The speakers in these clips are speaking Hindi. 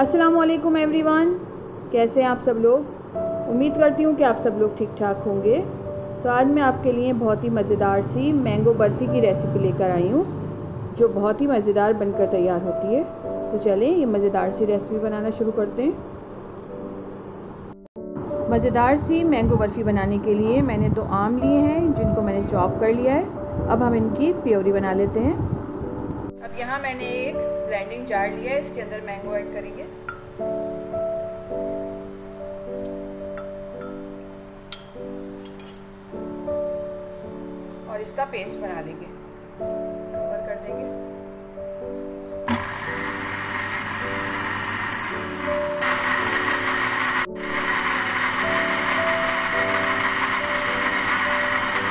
अस्सलाम वालेकुम एवरीवन, कैसे हैं आप सब लोग। उम्मीद करती हूँ कि आप सब लोग ठीक ठाक होंगे। तो आज मैं आपके लिए बहुत ही मज़ेदार सी मैंगो बर्फ़ी की रेसिपी लेकर आई हूँ, जो बहुत ही मज़ेदार बनकर तैयार होती है। तो चलें ये मज़ेदार सी रेसिपी बनाना शुरू करते हैं। मज़ेदार सी मैंगो बर्फ़ी बनाने के लिए मैंने 2 आम लिए हैं, जिनको मैंने चॉप कर लिया है। अब हम इनकी प्योरी बना लेते हैं। अब यहाँ मैंने एक ब्लेंडिंग जार लिया है, इसके अंदर मैंगो ऐड करेंगे। और इसका पेस्ट बना लेंगे, कवर कर देंगे।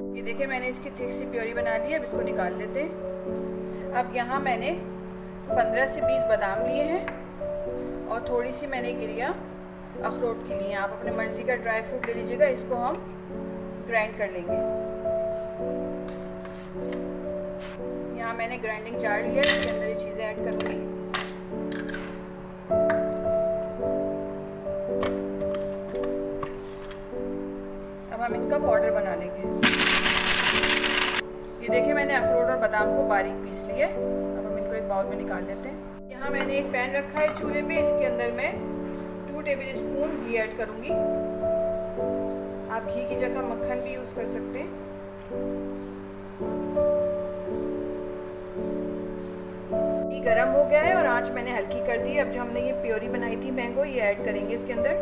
ये देखिए मैंने इसकी थिक सी प्योरी बना ली है। अब इसको निकाल लेते हैं। अब यहाँ मैंने 15 से 20 बादाम लिए हैं और थोड़ी सी मैंने गिरियाँ अखरोट की ली हैं। आप अपने मर्ज़ी का ड्राई फ्रूट ले लीजिएगा। इसको हम ग्राइंड कर लेंगे। यहाँ मैंने ग्राइंडिंग जार लिया है, इसके अंदर ये चीज़ें ऐड करूँगी। अब हम इनका पाउडर बना लेंगे। ये देखिए मैंने अखरोट और बादाम को बारीक पीस लिया है। अब हम इनको एक बाउल में निकाल लेते हैं। यहाँ मैंने एक पैन रखा है चूल्हे पे, इसके अंदर मैं 2 टेबल स्पून घी ऐड करूँगी। आप घी की जगह मक्खन भी यूज़ कर सकते हैं। घी गरम हो गया है और आंच मैंने हल्की कर दी है। अब जो हमने ये प्योरी बनाई थी मैंगो, ये ऐड करेंगे इसके अंदर।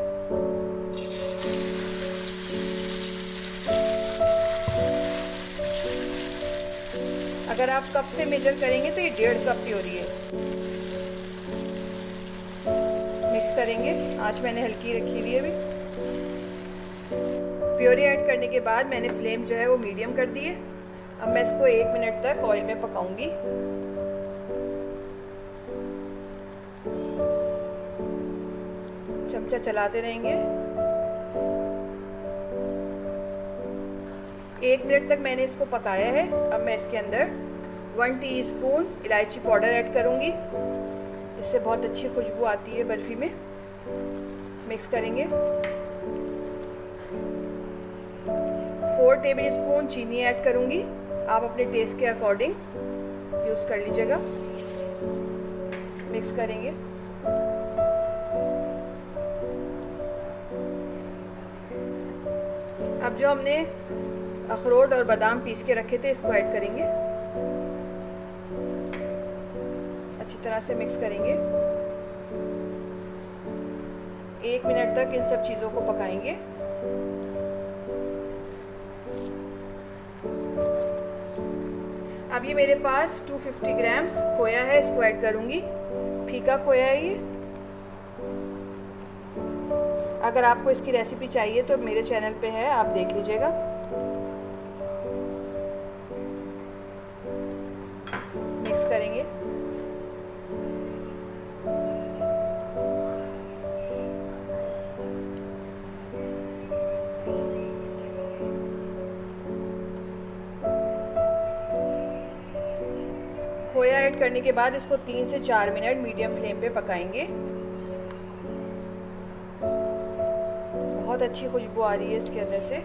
अगर आप कप से मेजर करेंगे तो ये 1.5 कप प्योरी है। मिक्स करेंगे। आंच मैंने हल्की रखी हुई है। अभी प्योरी ऐड करने के बाद मैंने फ्लेम जो है वो मीडियम कर दी है। अब मैं इसको 1 मिनट तक ऑयल में पकाऊंगी। चमचा चलाते रहेंगे। 1 मिनट तक मैंने इसको पकाया है। अब मैं इसके अंदर 1 टीस्पून इलायची पाउडर ऐड करूँगी। इससे बहुत अच्छी खुशबू आती है बर्फ़ी में। मिक्स करेंगे। 4 टेबल स्पून चीनी ऐड करूँगी। आप अपने टेस्ट के अकॉर्डिंग यूज़ कर लीजिएगा। मिक्स करेंगे। अब जो हमने अखरोट और बादाम पीस के रखे थे, इसको ऐड करेंगे। अच्छी तरह से मिक्स करेंगे। 1 मिनट तक इन सब चीज़ों को पकाएंगे। अब ये मेरे पास 250 ग्राम्स खोया है, इसको ऐड करूँगी। फीका खोया है ये। अगर आपको इसकी रेसिपी चाहिए तो मेरे चैनल पे है, आप देख लीजिएगा। मिक्स करेंगे। खोया ऐड करने के बाद इसको 3 से 4 मिनट मीडियम फ्लेम पे पकाएंगे। बहुत अच्छी खुशबू आ रही है इसके अंदर से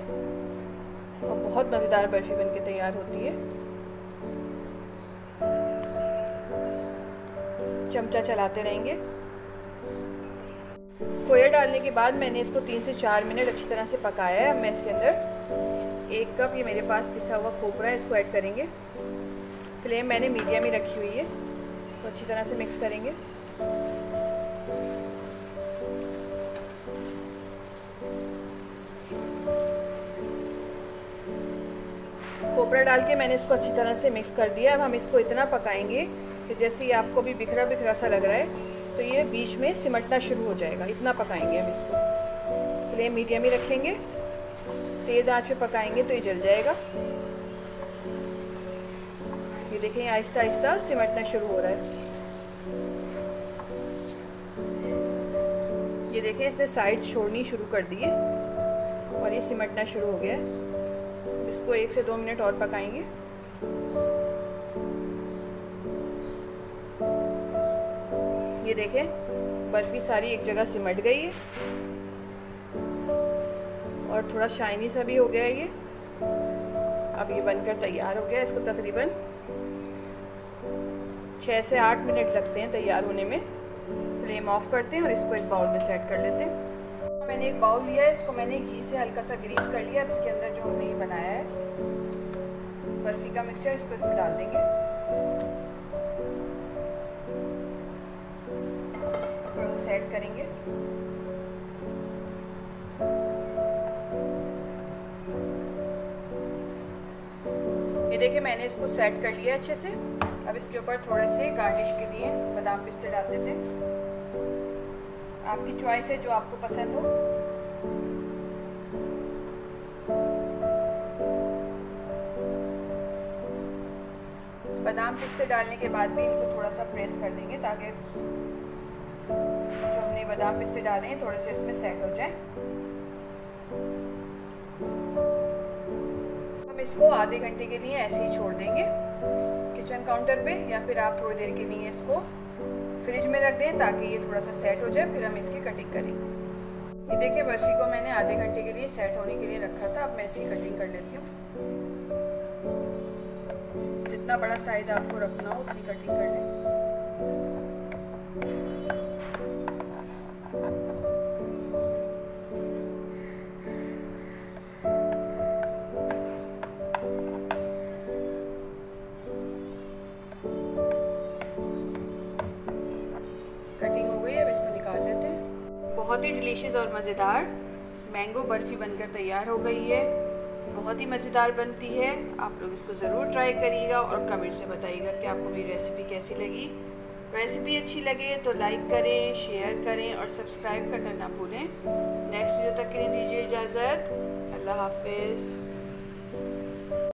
और बहुत मज़ेदार बर्फ़ी बनके तैयार होती है। चमचा चलाते रहेंगे। खोया डालने के बाद मैंने इसको 3 से 4 मिनट अच्छी तरह से पकाया है। अब मैं इसके अंदर 1 कप ये मेरे पास पिसा हुआ खोपरा है, इसको ऐड करेंगे। फ्लेम मैंने मीडियम ही रखी हुई है। तो अच्छी तरह से मिक्स करेंगे। खोपरा डाल के मैंने इसको अच्छी तरह से मिक्स कर दिया। अब हम इसको इतना पकाएंगे कि जैसे ये आपको भी बिखरा बिखरा सा लग रहा है, तो ये बीच में सिमटना शुरू हो जाएगा। इतना पकाएंगे हम इसको। फ्लेम मीडियम ही रखेंगे। तेज़ आंच पे पकाएंगे तो ये जल जाएगा। ये देखें आहिस्ता आहिस्ता सिमटना शुरू हो रहा है। ये देखें इसने साइड्स छोड़नी शुरू कर दी है और ये सिमटना शुरू हो गया है। इसको 1 से 2 मिनट और पकाएंगे। ये देखें बर्फ़ी सारी एक जगह सिमट गई है और थोड़ा शाइनी सा भी हो गया है ये। अब ये बनकर तैयार हो गया। इसको तकरीबन 6 से 8 मिनट लगते हैं तैयार होने में। फ्लेम ऑफ करते हैं और इसको एक बाउल में सेट कर लेते हैं। मैंने एक बाउल लिया है, इसको मैंने घी से हल्का सा ग्रीस कर लिया। अब इसके अंदर जो हमने ये बनाया है बर्फ़ी का मिक्सचर, इसको इसमें डाल देंगे। थोड़ा सा सेट करेंगे। ये देखिए मैंने इसको सेट कर लिया अच्छे से। अब इसके ऊपर थोड़े से गार्निश के लिए बादाम पिस्ते डाल देते हैं। आपकी चॉइस है, जो आपको पसंद हो। बादाम पिस्ते डालने के बाद भी इनको थोड़ा सा प्रेस कर देंगे ताकि जो हमने बादाम पिस्ते डाले हैं थोड़े से इसमें सेट हो जाए। हम इसको आधे घंटे के लिए ऐसे ही छोड़ देंगे किचन काउंटर पे, या फिर आप थोड़ी देर के लिए इसको फ्रिज में रख दें ताकि ये थोड़ा सा सेट हो जाए। फिर हम इसकी कटिंग करेंगे। ये देखिए बर्फ़ी को मैंने आधे घंटे के लिए सेट होने के लिए रखा था। अब मैं इसकी कटिंग कर लेती हूँ। जितना बड़ा साइज़ आपको रखना हो उतनी कटिंग कर लें। कटिंग हो गई, अब इसको निकाल लेते हैं। बहुत ही डिलीशियस और मज़ेदार मैंगो बर्फ़ी बनकर तैयार हो गई है। बहुत ही मज़ेदार बनती है। आप लोग इसको ज़रूर ट्राई करिएगा और कमेंट से बताइएगा कि आपको मेरी रेसिपी कैसी लगी। रेसिपी अच्छी लगे तो लाइक करें, शेयर करें और सब्सक्राइब करना ना भूलें। नेक्स्ट वीडियो तक के लिए दीजिए इजाज़त। अल्लाह हाफिज़।